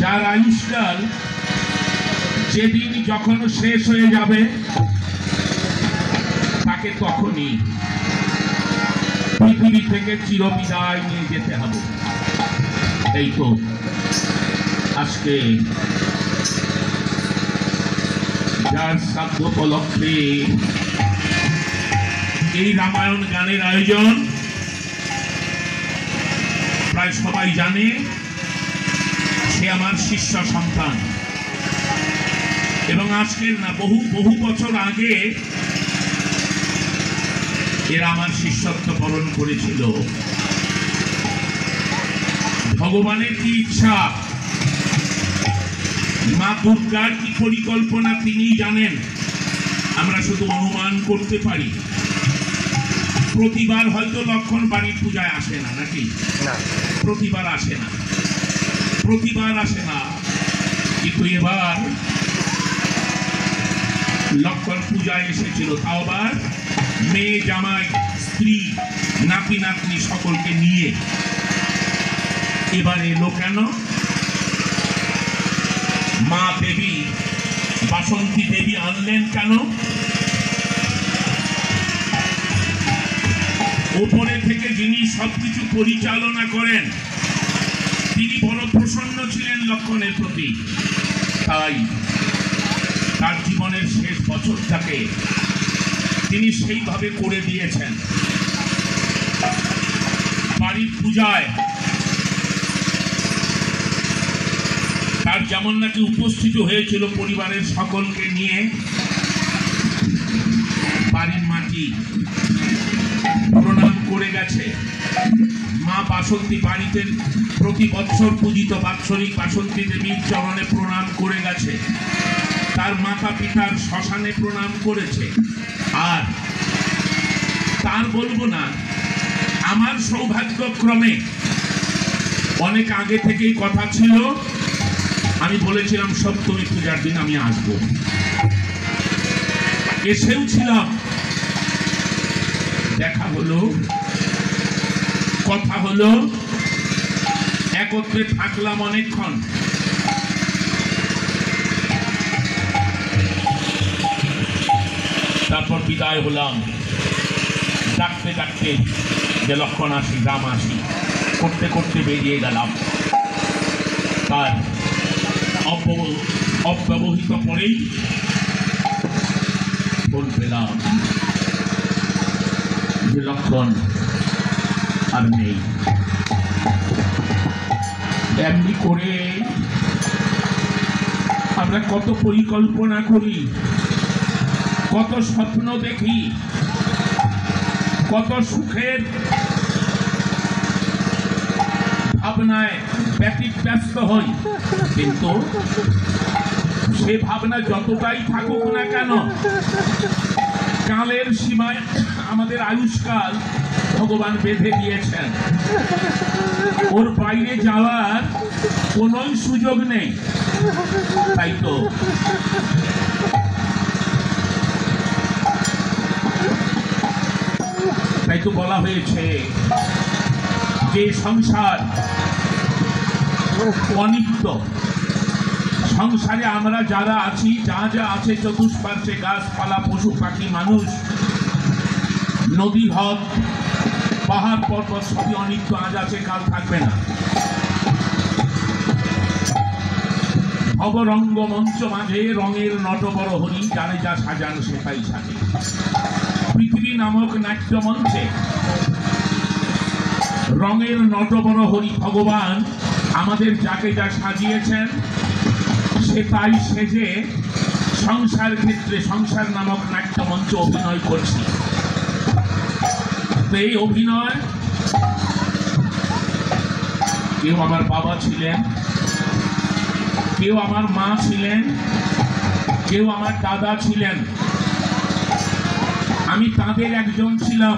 যার আয়ুষ্কাল যেদিন যখন শেষ হয়ে যাবে তাকে তখনই পৃথিবী থেকে চিরবিদায় নিয়ে যেতে হবে। এই তো আজকে যার শ্রাদ্ধ উপলক্ষে এই রামায়ণ গানের আয়োজন, প্রায় সবাই জানে সে আমার শিষ্য সন্তান, এবং আজকের না বহু বহু বছর আগে এরা আমার শিষ্যত্ব পালন করেছিল। ভগবানের কি ইচ্ছা, মা দুর্গার কি পরিকল্পনা তিনিই জানেন, আমরা শুধু অনুমান করতে পারি। প্রতিবার হয়তো লক্ষণ বাড়ির পূজায় আসে না, নাকি? প্রতিবার আসে না, প্রতিবার আসে না, কিন্তু এবার লক্ষণ পূজায় এসেছিল, তাও আবার মেয়ে জামাই স্ত্রী নাতি নাতনি সকলকে নিয়ে। এবার এলো কেন? মা দেবী বাসন্তী দেবী আনলেন কেন? উপরে থেকে যিনি সবকিছু পরিচালনা করেন তিনি বড় প্রসন্ন ছিলেন লক্ষণের প্রতি, তাই তার জীবনের শেষ বছরটাকে তিনি সেইভাবে করে দিয়েছেন। বাড়ির পূজায় তার যেমন নাকি উপস্থিত হয়েছিল পরিবারের সকলকে নিয়ে, বাড়ির মাটি প্রণাম করে গেছে। মা বাসন্তী বাড়িতে প্রতি বৎসর পূজিত বাৎসরিক বাসন্তী দেবীর চরণে প্রণাম করে গেছে, তার মাতা পিতার শ্মশানে প্রণাম করেছে। আর তার বলবো না, আমার সৌভাগ্যক্রমে অনেক আগে থেকেই কথা ছিল, আমি বলেছিলাম সপ্তমী পূজার দিন আমি আসবো, এসেও ছিলাম। দেখা হলো, কথা হলো, একত্রে থাকলাম অনেকক্ষণ। তারপর বিদায় হলাম, ডাকতে ডাকতে যে লক্ষণ আসি রাম আসি করতে করতে বেরিয়ে গেলাম। তার অব্যবহিত পরেই ফোন পেলাম যে লক্ষণ আর নেই। এমনি করে আমরা কত পরিকল্পনা করি, কত স্বপ্ন দেখি, কত সুখের ভাবনায় ব্যস্ত হই, কিন্তু সে ভাবনা যতটাই থাকুক না কেন, কালের সীমায় আমাদের আয়ুষ্কাল ভগবান বেঁধে দিয়েছেন, ওর বাইরে যাওয়ার কোনো সুযোগ নেই। তাই তো বলা হয়েছে যে সংসার অনিত্য, সংসারে আমরা যারা আছি, যা যা আছে চতুষ্পার্শ্বে গাছপালা পশু পাখি মানুষ নদী হ্রদ পাহাড় পর্বত সবই অনিত্য, আজ আছে কাল থাকবে না। ভবরঙ্গ মঞ্চ মাঝে রঙের নটবর হরি, যারে যা সাজান সে তাই সাজে। পৃথিবী নামক নাট্য মঞ্চে রঙের নটবর হরি ভগবান আমাদের যাকে যা সাজিয়েছেন সে তাই সেজে সংসার ক্ষেত্রে সংসার নামক নাট্য মঞ্চে অভিনয় করছি। এই অভিনয়, কেউ আমার বাবা ছিলেন, কেউ আমার মা ছিলেন, কেউ আমার দাদা ছিলেন, আমি তাদের একজন ছিলাম।